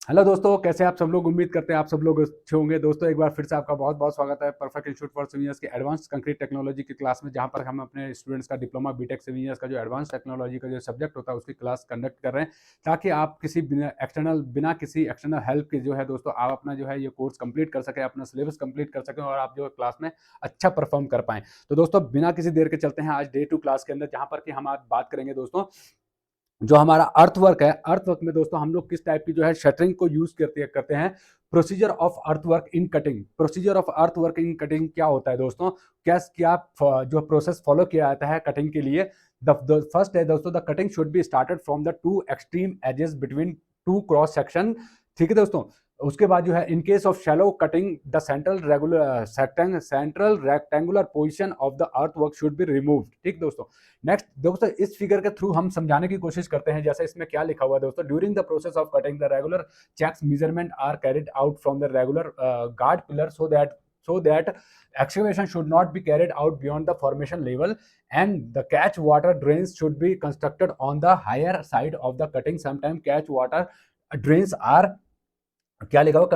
Hello दोस्तों, कैसे आप सब लोग। उम्मीद करते हैं आप सब लोग अच्छे होंगे। दोस्तों एक बार फिर से आपका बहुत बहुत स्वागत है perfect institute for civil engineers के एडवांस कंक्रीट टेक्नोलॉजी की क्लास में, जहां पर हम अपने स्टूडेंट्स का डिप्लोमा बीटेक सिविल इंजीनियर्स का जो एडवांस टेक्नोलॉजी का जो सब्जेक्ट होता है उसकी क्लास कंडक्ट कर रहे हैं, ताकि आप बिना किसी एक्सटर्नल हेल्प के जो है दोस्तों आप अपना जो है ये कोर्स कंप्लीट कर सकें, अपना सिलेबस कंप्लीट कर सकें और आप जो है क्लास में अच्छा परफॉर्म कर पाएं। तो दोस्तों बिना किसी देर के चलते हैं आज डे 2 क्लास के अंदर, जहां पर कि हम आज बात करेंगे दोस्तों जो हमारा अर्थवर्क है। अर्थवर्क में दोस्तों हम लोग किस टाइप की जो है शटरिंग को यूज करते हैं। Procedure of earthwork in cutting. Procedure of earthwork in cutting क्या होता है दोस्तों, क्या जो प्रोसेस फॉलो किया जाता है कटिंग के लिए। द फर्स्ट है दोस्तों, the cutting should be started from the two extreme edges between two cross section. ठीक है दोस्तों। उसके बाद जो है in case of shallow cutting the central rectangular position of the earthwork should be removed. ठीक दोस्तों। नेक्स्ट दोस्तों इस फिगर के थ्रू हम समझाने की कोशिश करते हैं। जैसे इसमें क्या लिखा हुआ है दोस्तों, during the process of cutting the regular checks measurement are carried out from the regular guard pillar so that excavation should not be carried out beyond the formation level, and the catch water drains should be constructed on the higher side of the cutting. Sometimes catch water drains are क्या लिखा हुआ,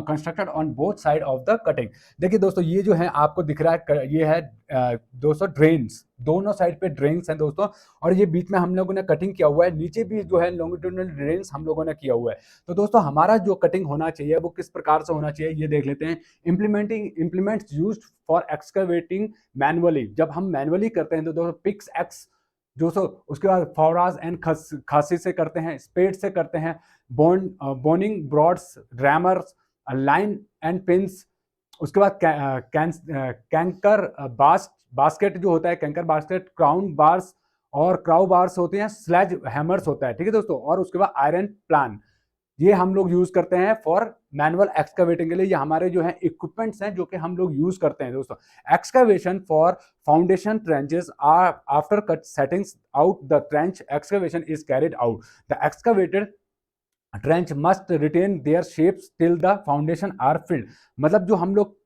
constructed on both side of the cutting. देखिए दोस्तों ये जो है आपको दिख रहा है, ये है दोस्तों ड्रेन्स, दोनों साइड पे ड्रेन्स हैं दोस्तों, और ये बीच में हम लोगों ने कटिंग किया हुआ है, नीचे भी जो है लॉन्गिट्यूडनल ड्रेन्स हम लोगों ने किया हुआ है। तो दोस्तों हमारा जो कटिंग होना चाहिए वो किस प्रकार से होना चाहिए ये देख लेते हैं। Implements used for excavating manually. जब हम मैनुअली करते हैं तो दोस्तों पिक्स एक्स जो सो, उसके बाद फौराज एंड खासी से करते हैं, स्पेड से करते हैं, boning rods, rammers, line and pins. उसके बाद कैंकर बास्केट जो होता है, कैंकर बास्केट, क्राउन बार्स और क्राउ बार्स होते हैं, स्लेज हैमर्स होता है। ठीक है दोस्तों। और उसके बाद आयरन प्लान, ये हम लोग यूज करते हैं फॉर मैनुअल एक्सकवेटिंग के लिए। ये हमारे जो है इक्विपमेंट्स हैं जो कि हम लोग यूज करते हैं दोस्तों। Excavation for foundation trenches are after cut settings out the trench excavation is carried out. The excavated trench must retain their shapes till the foundation are filled. मतलब जो हम लोग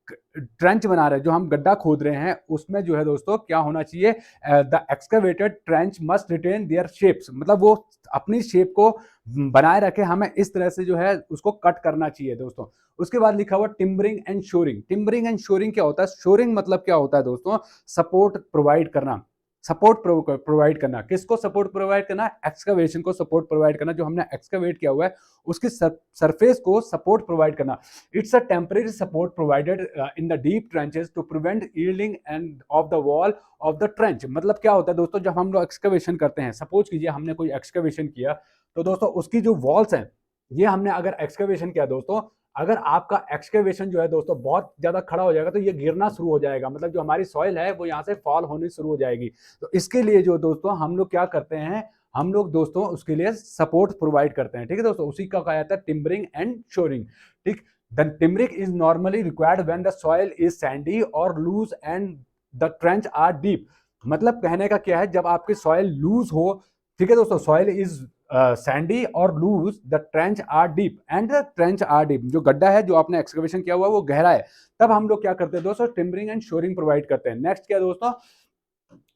ट्रेंच बना रहे हैं, जो हम गड्ढा खोद रहे हैं, उसमें जो है दोस्तों क्या होना चाहिए, the excavated trench must retain their shapes, मतलब वो अपनी शेप को बनाए रखे, हमें इस तरह से जो है उसको कट करना चाहिए दोस्तों। उसके बाद लिखा हुआ timbering and shoring. Timbering and shoring क्या होता है, शोरिंग मतलब क्या होता है दोस्तों, सपोर्ट प्रोवाइड करना। सपोर्ट प्रोवाइड करना, किसको सपोर्ट प्रोवाइड करना, एक्सकवेशन को सपोर्ट प्रोवाइड करना। जो हमने एक्सकवेट किया हुआ है उसकी सरफेस को सपोर्ट प्रोवाइड करना। It's a temporary support provided in the deep trenches to prevent yielding and of the wall of the trench. मतलब क्या होता है दोस्तों, जब हम लोग एक्सकवेशन करते हैं, सपोज कीजिए हमने कोई एक्सकवेशन किया, तो दोस्तों उसकी जो वॉल्स हैं, ये हमने अगर एक्सकवेशन किया दोस्तों, अगर आपका एक्सकवेशन जो है दोस्तों बहुत ज्यादा खड़ा हो जाएगा तो ये गिरना शुरू हो जाएगा, मतलब जो हमारी सॉइल है वो यहाँ से फॉल होनी शुरू हो जाएगी। तो इसके लिए जो दोस्तों हम लोग क्या करते हैं, हम लोग दोस्तों उसके लिए सपोर्ट प्रोवाइड करते हैं। ठीक है दोस्तों। उसी का कहा जाता है टिम्बरिंग एंड शोरिंग। ठीक। The timbering is normally required when the soil is sandy और loose and the trench are deep. मतलब कहने का क्या है, जब आपकी सॉइल लूज हो, ठीक है दोस्तों, सॉइल इज सैंडी और loose, the trench are deep and the trench are deep, जो गड्ढा है जो आपने एक्सकवेशन किया हुआ है वो गहरा है, तब हम लोग क्या करते हैं दोस्तों, टिम्बरिंग एंड शोरिंग प्रोवाइड करते हैं। नेक्स्ट क्या दोस्तों,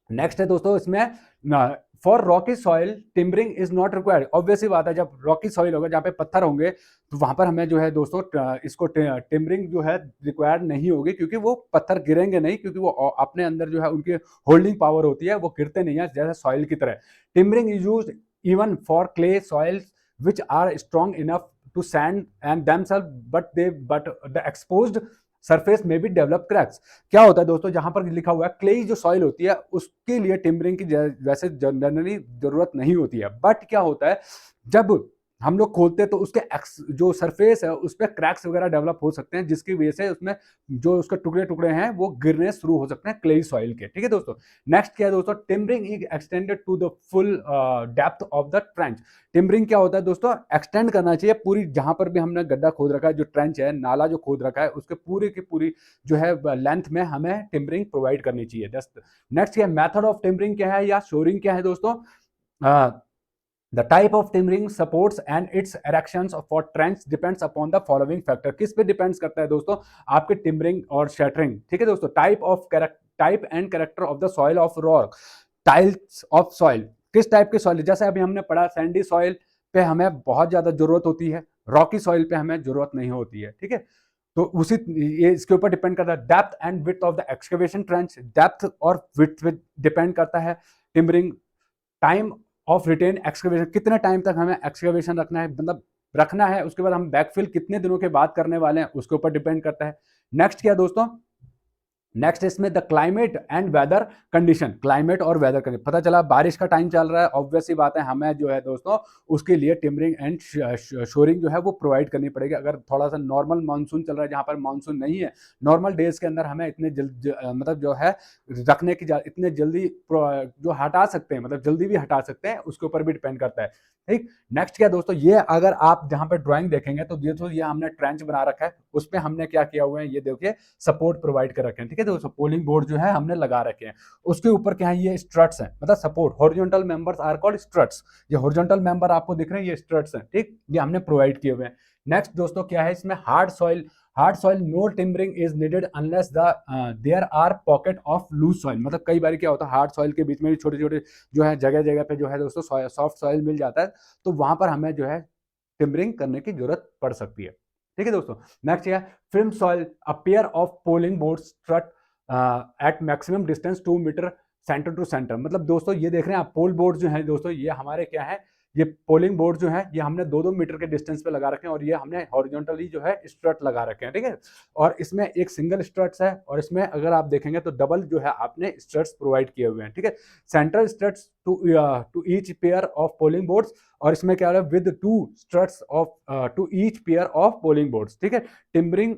नेक्स्ट है दोस्तों इसमें for rocky soil timbering is not required. Obviously बात है, जब रॉकी सॉइल होगा, जहाँ पे पत्थर होंगे, तो वहां पर हमें जो है दोस्तों इसको टिम्बरिंग जो है रिक्वायर्ड नहीं होगी, क्योंकि वो पत्थर गिरेंगे नहीं, क्योंकि वो अपने अंदर जो है उनकी होल्डिंग पावर होती है, वो गिरते नहीं है जैसे सॉइल की तरह। Timbering is used even for clay soils which are strong enough to stand and themselves, but the exposed surface में भी डेवलप क्रैक्स। क्या होता है दोस्तों, जहां पर लिखा हुआ है क्लेई जो सॉइल होती है उसके लिए टिम्बरिंग की वैसे जनरली जरूरत नहीं होती है, बट क्या होता है जब हम लोग खोलते हैं तो उसके जो सरफेस है उस पर क्रैक्स वगैरह डेवलप हो सकते हैं, जिसकी वजह से उसमें जो उसके टुकड़े टुकड़े हैं वो गिरने शुरू हो सकते हैं क्लेई सॉइल के। ठीक है दोस्तों। नेक्स्ट क्या है दोस्तों, timbering is extended to the full depth of the trench. Timbering क्या होता है दोस्तों, एक्सटेंड करना चाहिए पूरी, जहां पर भी हमने गड्ढा खोद रखा है, जो ट्रेंच है, नाला जो खोद रखा है, उसके पूरी की पूरी जो है लेंथ में हमें टिम्बरिंग प्रोवाइड करनी चाहिए। नेक्स्ट क्या, मेथड ऑफ टिम्बरिंग क्या है या शोरिंग क्या है दोस्तों। The type of timbering supports and its erections for trench depends upon the following factor। किस पे डिपेंड्स करता है दोस्तों, आपके टिम्बरिंग और शटरिंग। ठीक है दोस्तों। Type and character of the soil of rock, tiles of soil, किस टाइप के सॉइल, जैसे अभी हमने पढ़ा सैंडी सॉइल पे हमें बहुत ज्यादा जरूरत होती है, रॉकी सॉइल पे हमें जरूरत नहीं होती है, ठीक है। तो उसी ये इसके ऊपर डिपेंड करता है, depth and width of the excavation trench, depth और विड्थ पे डिपेंड करता है। Timbering, time of retained excavation, कितने टाइम तक हमें एक्सकवेशन रखना है, मतलब रखना है, उसके बाद हम बैकफिल कितने दिनों के बाद करने वाले हैं उसके ऊपर डिपेंड करता है। नेक्स्ट क्या दोस्तों, नेक्स्ट इसमें the climate and weather condition, climate और वेदर कंडीशन, पता चला बारिश का टाइम चल रहा है, ऑब्वियस सी बात है हमें जो है दोस्तों उसके लिए टिम्बरिंग एंड शोरिंग जो है वो प्रोवाइड करनी पड़ेगी। अगर थोड़ा सा नॉर्मल मानसून चल रहा है, जहाँ पर मानसून नहीं है, नॉर्मल डेज के अंदर हमें इतने मतलब जो है रखने की इतने जल्दी जो हटा सकते हैं, मतलब जल्दी भी हटा सकते हैं, उसके ऊपर भी डिपेंड करता है, ठीक। नेक्स्ट क्या दोस्तों, ये अगर आप जहाँ पर ड्राइंग देखेंगे तो ये हमने ट्रेंच बना रखा है, उसमें हमने क्या किया हुआ है, ये देखिए सपोर्ट प्रोवाइड कर रखे हैं, ठीक है दोस्तों, पोलिंग बोर्ड जो है हमने लगा रखे हैं, उसके ऊपर क्या है, ये स्ट्रट्स हैं, मतलब support, horizontal members are called struts, ये हॉरिजॉन्टल मेंबर आपको दिख रहे हैं, ये स्ट्रट्स हैं, ठीक, ये हमने प्रोवाइड किए हुए हैं। नेक्स्ट दोस्तों क्या है इसमें, hard soil, no timbering is needed unless there are pocket of loose soil, मतलब कई बार क्या होता है हार्ड सॉइल के बीच में भी छोटे छोटे जो है जगह जगह पे जो है दोस्तों सॉफ्ट सॉइल मिल जाता है, तो वहां पर हमें जो है टिम्बरिंग करने की जरूरत पड़ सकती है, ठीक है दोस्तों। नेक्स्ट है firm soil, a pair of poling board strut at maximum distance 2 metre centre to centre, मतलब दोस्तों ये देख रहे हैं आप पोल बोर्ड जो है दोस्तों, ये हमारे क्या है, ये पोलिंग बोर्ड जो है ये हमने 2-2 मीटर के डिस्टेंस पे लगा रखे हैं, और ये हमने हॉरिजॉन्टली जो है स्ट्रट लगा रखे हैं, ठीक है। और इसमें एक सिंगल स्ट्रट्स है, और इसमें अगर आप देखेंगे तो डबल जो है आपने स्ट्रट्स प्रोवाइड किए हुए हैं, ठीक है। Central struts to each pair of poling boards, और इसमें क्या है with 2 struts of to each pair of poling boards, ठीक है। Timbering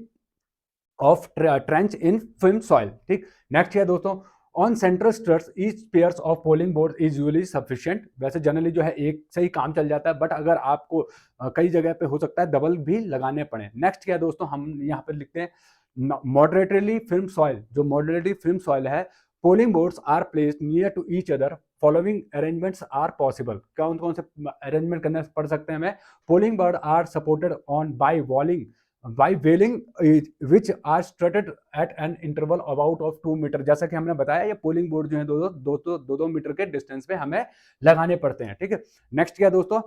of trench in firm soil, ठीक। नेक्स्ट है दोस्तों, on central struts each pairs of poling board is usually sufficient, वैसे जनरली जो है एक से ही काम चल जाता है, बट अगर आपको कई जगह पे हो सकता है डबल भी लगाने पड़े। नेक्स्ट क्या है दोस्तों, हम यहाँ पे लिखते हैं मॉडरेटली फिल्म सॉइल, जो मॉडरेटली फिल्म सॉइल है, poling boards are placed near to each other, following arrangements are possible, कौन कौन से अरेंजमेंट करने पड़ सकते हैं हमें, poling board are supported on by walling by wailing which are strutted at an interval about of 2 metre, जैसा कि हमने बताया ये पोलिंग बोर्ड जो है दो मीटर के डिस्टेंस पे हमें लगाने पड़ते हैं, ठीक है। नेक्स्ट क्या दोस्तों,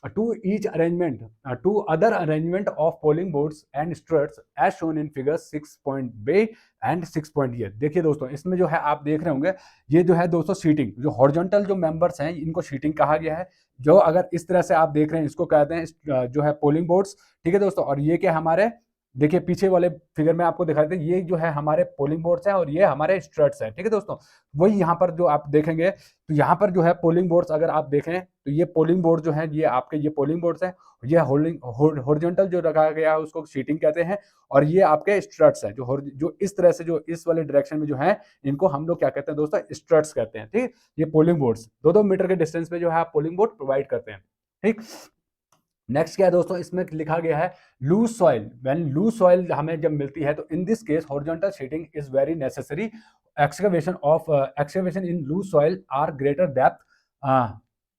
to each arrangement to other arrangement of polling boards and struts as shown in figures 6.b and 6.e, देखिए दोस्तों इसमें जो है आप देख रहे होंगे, ये जो है दोस्तों सीटिंग, जो हॉरिजॉन्टल जो मेंबर्स हैं इनको सीटिंग कहा गया है, जो अगर इस तरह से आप देख रहे हैं इसको कहते हैं जो है पोलिंग बोर्ड्स, ठीक है दोस्तों। और ये क्या हमारे देखिए पीछे वाले फिगर में आपको दिखा देते हैं, ये जो है हमारे पोलिंग बोर्ड्स हैं और ये हमारे स्ट्रट्स हैं, ठीक है दोस्तों। वही यहाँ पर जो आप देखेंगे तो यहाँ पर जो है पोलिंग बोर्ड्स अगर आप देखें तो ये पोलिंग बोर्ड जो है ये आपके ये पोलिंग बोर्ड्स हैं, ये हॉरिजॉन्टल जो रखा गया है उसको सीटिंग कहते हैं, और ये आपके स्ट्रट्स हैं जो इस तरह से जो इस वाले डायरेक्शन में जो है इनको हम लोग क्या कहते हैं दोस्तों, स्ट्रट्स कहते हैं, ठीक। ये पोलिंग बोर्ड्स 2-2 मीटर के डिस्टेंस पे जो है आप पोलिंग बोर्ड प्रोवाइड करते हैं, ठीक। नेक्स्ट क्या है दोस्तों, इसमें लिखा गया है loose soil, when loose soil हमें जब मिलती है तो in this case horizontal sheeting is very necessary, excavation in loose soil are greater depth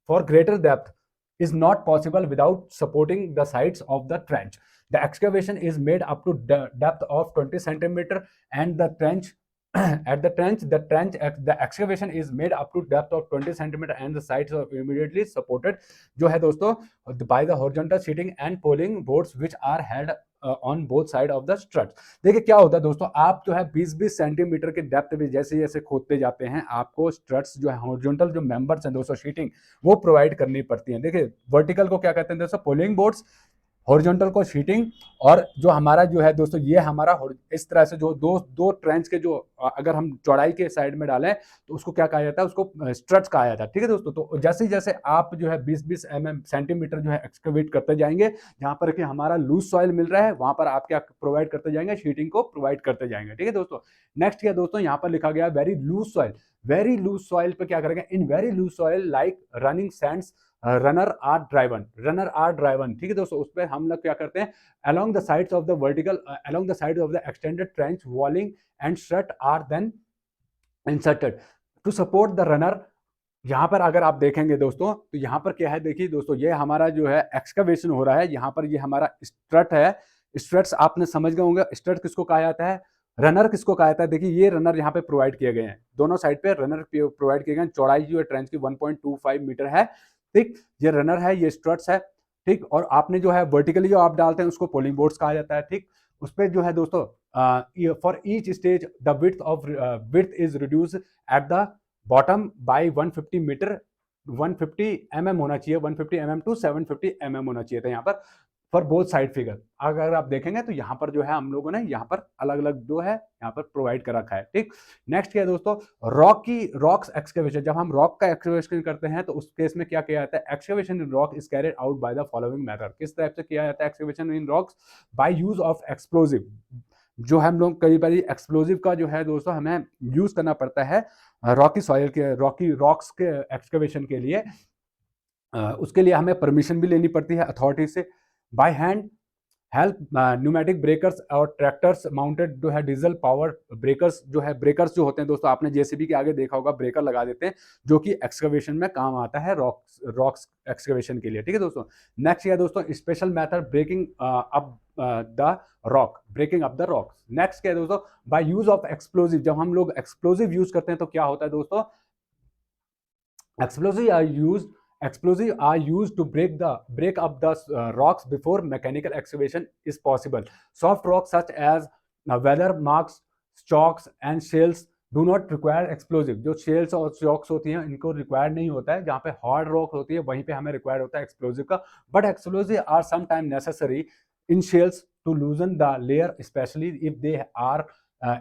for greater depth is not possible without supporting the sides of the trench. The excavation is made up to depth of 20 centimeter and the trench the excavation is made up to depth of 20 centimeter and the sides are immediately supported जो है दोस्तों by the horizontal sheeting and poling boards which are held on both side of the struts. देखिए क्या होता है दोस्तों, आप जो है 20-20 सेंटीमीटर के डेप्थ भी जैसे जैसे खोदते जाते हैं आपको स्ट्रट्स जो है हॉरिजॉन्टल जो मेंबर्स हैं दोस्तों शीटिंग वो प्रोवाइड करनी पड़ती है। देखिए वर्टिकल को क्या कहते हैं दोस्तों, पोलिंग बोर्ड्स, हॉरिजॉन्टल को शीटिंग, और जो हमारा जो है दोस्तों ये हमारा इस तरह से जो दो ट्रेंच के जो अगर हम चौड़ाई के साइड में डालें तो उसको क्या कहा जाता है, उसको स्ट्रट्स कहा जाता है, ठीक है दोस्तों। तो जैसे जैसे आप जो है 20-20 सेंटीमीटर जो है एक्सकवेट करते जाएंगे, जहां पर कि हमारा लूज सॉइल मिल रहा है वहां पर आप क्या प्रोवाइड करते जाएंगे, शीटिंग को प्रोवाइड करते जाएंगे, ठीक है दोस्तों। नेक्स्ट क्या दोस्तों, यहाँ पर लिखा गया वेरी लूज सॉइल पे क्या करेंगे, in very loose soil like running sands runner are driven, ठीक है दोस्तों। उस पर हम लोग क्या करते हैं, along the sides of the extended trench walling and strut are then inserted to support the runner। यहाँ पर अगर आप देखेंगे दोस्तों तो यहाँ पर क्या है, देखिए दोस्तों ये हमारा जो है एक्सकवेशन हो रहा है, यहाँ पर ये हमारा स्ट्रट है। स्ट्रट्स आपने समझ गए होंगे, स्ट्रट किसको कहा जाता है, रनर किसको कहा जाता है। देखिए ये रनर यहाँ पे प्रोवाइड किए गए हैं, दोनों साइड पे रनर प्रोवाइड किए गए हैं। चौड़ाई जो है ट्रेंच की 1.25 मीटर है, ठीक। ये रनर है, ये स्ट्रट्स है। ठीक। और आपने जो है वर्टिकली जो आप डालते हैं उसको पोलिंग बोर्ड्स कहा जाता है। ठीक। उस पर जो है दोस्तों for each stage the width is reduce at the bottom by 150 metre, 150 mm होना चाहिए, 150 mm टू 750 mm होना चाहिए था यहाँ पर फॉर बोथ साइड फिगर। अगर आप देखेंगे तो यहाँ पर जो है हम लोगों ने यहाँ पर अलग अलग जो है यहाँ पर प्रोवाइड कर रखा है। ठीक। नेक्स्ट क्या है दोस्तों, रॉक्स एक्सकेवेशन। जब हम रॉक का एक्सकेवेशन करते हैं तो उस केस में क्या किया जाता है, excavation in rock is carried out by the following method. किस टाइप से किया जाता है excavation in rocks, by use of explosive. जो हम लोग कई बार एक्सप्लोजिव का जो है दोस्तों हमें यूज करना पड़ता है रॉकी सॉइल के, रॉकी रॉक्स के एक्सकेवेशन के लिए। उसके लिए हमें परमिशन भी लेनी पड़ती है अथॉरिटी से। By hand help pneumatic breakers और ट्रैक्टर्स माउंटेड जो है डीजल पावर ब्रेकर्स, जो है ब्रेकर्स जो होते हैं दोस्तों, आपने जेसीबी के आगे देखा होगा ब्रेकर लगा देते हैं जो कि एक्सकवेशन में काम आता है रॉक्स एक्सकवेशन के लिए। ठीक है दोस्तों। नेक्स्ट है दोस्तों special method breaking up the rock, breaking up the rock. Next क्या है दोस्तों, बाय यूज ऑफ एक्सप्लोजिव। जब हम लोग एक्सप्लोजिव यूज करते हैं तो क्या होता है दोस्तों, explosive are used to break up the rocks before mechanical excavation is possible. Soft rocks such as weather marks, chalks and shells do not require explosive. जो shells और chalks होती हैं इनको required नहीं होता है। जहाँ पे hard rock होती है वहीं पे हमें required होता है explosive का। But explosive are sometimes necessary in shells to loosen the layer, especially if they are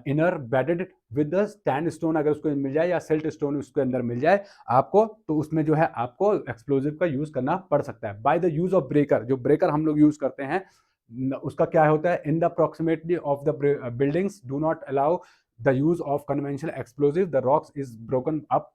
inner bedded with the sandstone. अगर उसको मिल जाए या सिल्ट स्टोन उसके अंदर मिल जाए आपको, तो उसमें जो है आपको एक्सप्लोजिव का यूज करना पड़ सकता है। By the use of breaker, जो ब्रेकर हम लोग यूज करते हैं उसका क्या होता है, in the proximity of the buildings do not allow the use of conventional explosive, the rocks is broken up,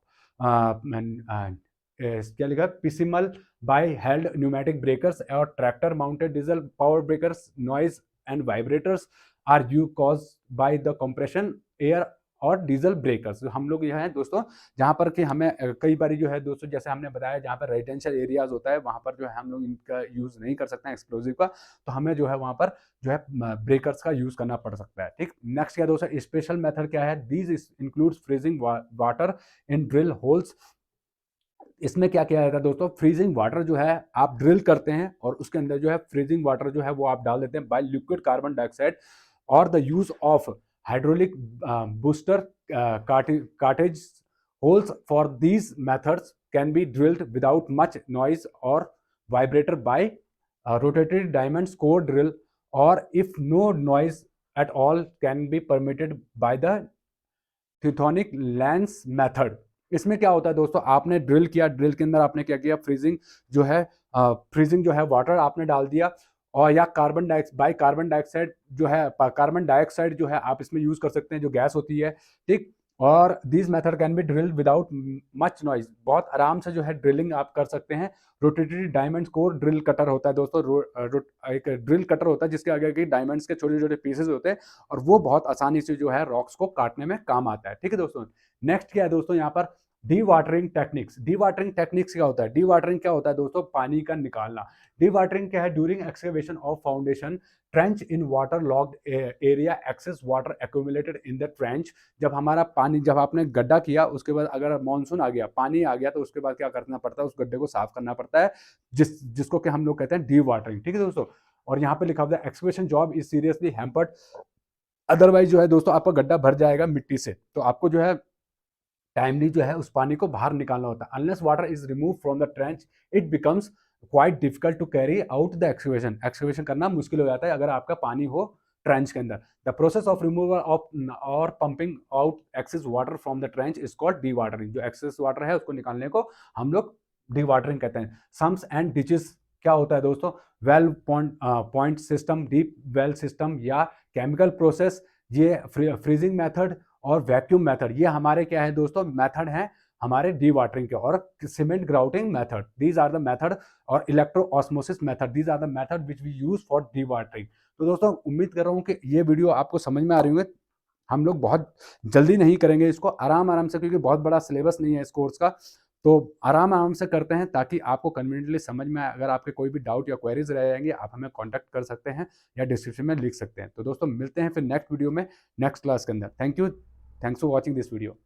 क्या लिखा, piecemeal by held pneumatic breakers और tractor mounted diesel power breakers, noise and vibrators are you cause by the compression air और diesel breakers. हम लोग यह है दोस्तों जहाँ पर कि हमें कई बार जो है दोस्तों जैसे हमने बताया जहाँ पर रेजिडेंशियल एरियाज होता है वहाँ पर जो है हम लोग इनका यूज नहीं कर सकते हैं एक्सप्लोजिव का, तो हमें जो है वहाँ पर जो है ब्रेकर्स का यूज करना पड़ सकता है। ठीक। नेक्स्ट क्या दोस्तों स्पेशल मेथड क्या है, these includes freezing water in drill holes. इसमें क्या किया जाता है दोस्तों, फ्रीजिंग वाटर जो है आप ड्रिल करते हैं और उसके अंदर जो है फ्रीजिंग वाटर जो है वो आप डाल देते हैं बाय लिक्विड कार्बन डाइऑक्साइड और the use of hydraulic booster cartridge holes for these methods can be drilled without much noise और vibrator by rotated diamond core drill और if no noise at all can be permitted by the thermic lance method. इसमें क्या होता है दोस्तों, आपने drill किया, drill के अंदर आपने क्या किया, फ्रीजिंग जो है वाटर आपने डाल दिया और या कार्बन डाइऑक्साइड जो है, कार्बन डाइऑक्साइड जो है आप इसमें यूज कर सकते हैं जो गैस होती है। ठीक। और this method can be drill without much noise, बहुत आराम से जो है ड्रिलिंग आप कर सकते हैं। Rotated diamond core drill cutter होता है दोस्तों, एक ड्रिल कटर होता है जिसके आगे के डायमंड्स के छोटे छोटे पीसेस होते हैं और वो बहुत आसानी से जो है रॉक्स को काटने में काम आता है। ठीक है दोस्तों। नेक्स्ट क्या है दोस्तों यहाँ पर, D watering techniques. D watering techniques क्या होता है, डी वाटरिंग क्या होता है दोस्तों, पानी का निकालना। डी वाटरिंग क्या है, during excavation of foundation trench in water locked area excess water accumulated in the trench. जब हमारा पानी, जब आपने गड्ढा किया उसके बाद अगर मानसून आ गया, पानी आ गया, तो उसके बाद क्या करना पड़ता है, उस गड्ढे को साफ करना पड़ता है, जिसको कि हम लोग कहते हैं डी वाटरिंग। ठीक है दोस्तों। और यहाँ पे लिखा हुआ है excavation job is seriously hampered, otherwise जो है दोस्तों आपका गड्ढा भर जाएगा मिट्टी से, तो आपको जो है टाइमली जो है उस पानी को बाहर निकालना होता है। Unless water is remove from the trench it becomes quite difficult to carry out the excavation. Excavation करना मुश्किल हो जाता है अगर आपका पानी हो ट्रेंच के अंदर। The process of removal of और pumping out excess water from the trench is called dewatering. जो एक्सेस वाटर है उसको निकालने को हम लोग डी वाटरिंग कहते हैं। सम्स एंड डिचेस क्या होता है दोस्तों, well point system, deep well system या केमिकल प्रोसेस, ये फ्रीजिंग मेथड और वैक्यूम मेथड, ये हमारे क्या है दोस्तों मेथड हैं हमारे डी वाटरिंग के। और cement grouting method, these are the method, और electro osmosis method, these are the method which we use for dewatering. तो दोस्तों उम्मीद कर रहा हूँ कि ये वीडियो आपको समझ में आ रही होंगे। हम लोग बहुत जल्दी नहीं करेंगे इसको, आराम आराम से, क्योंकि बहुत बड़ा सिलेबस नहीं है इस कोर्स का, तो आराम आराम से करते हैं ताकि आपको कन्वीनियंटली समझ में आए। अगर आपके कोई भी डाउट या क्वेरीज रह जाएंगे आप हमें कॉन्टैक्ट कर सकते हैं या डिस्क्रिप्शन में लिख सकते हैं। तो दोस्तों मिलते हैं फिर नेक्स्ट वीडियो में, नेक्स्ट क्लास के अंदर। Thank you, thanks for watching this video.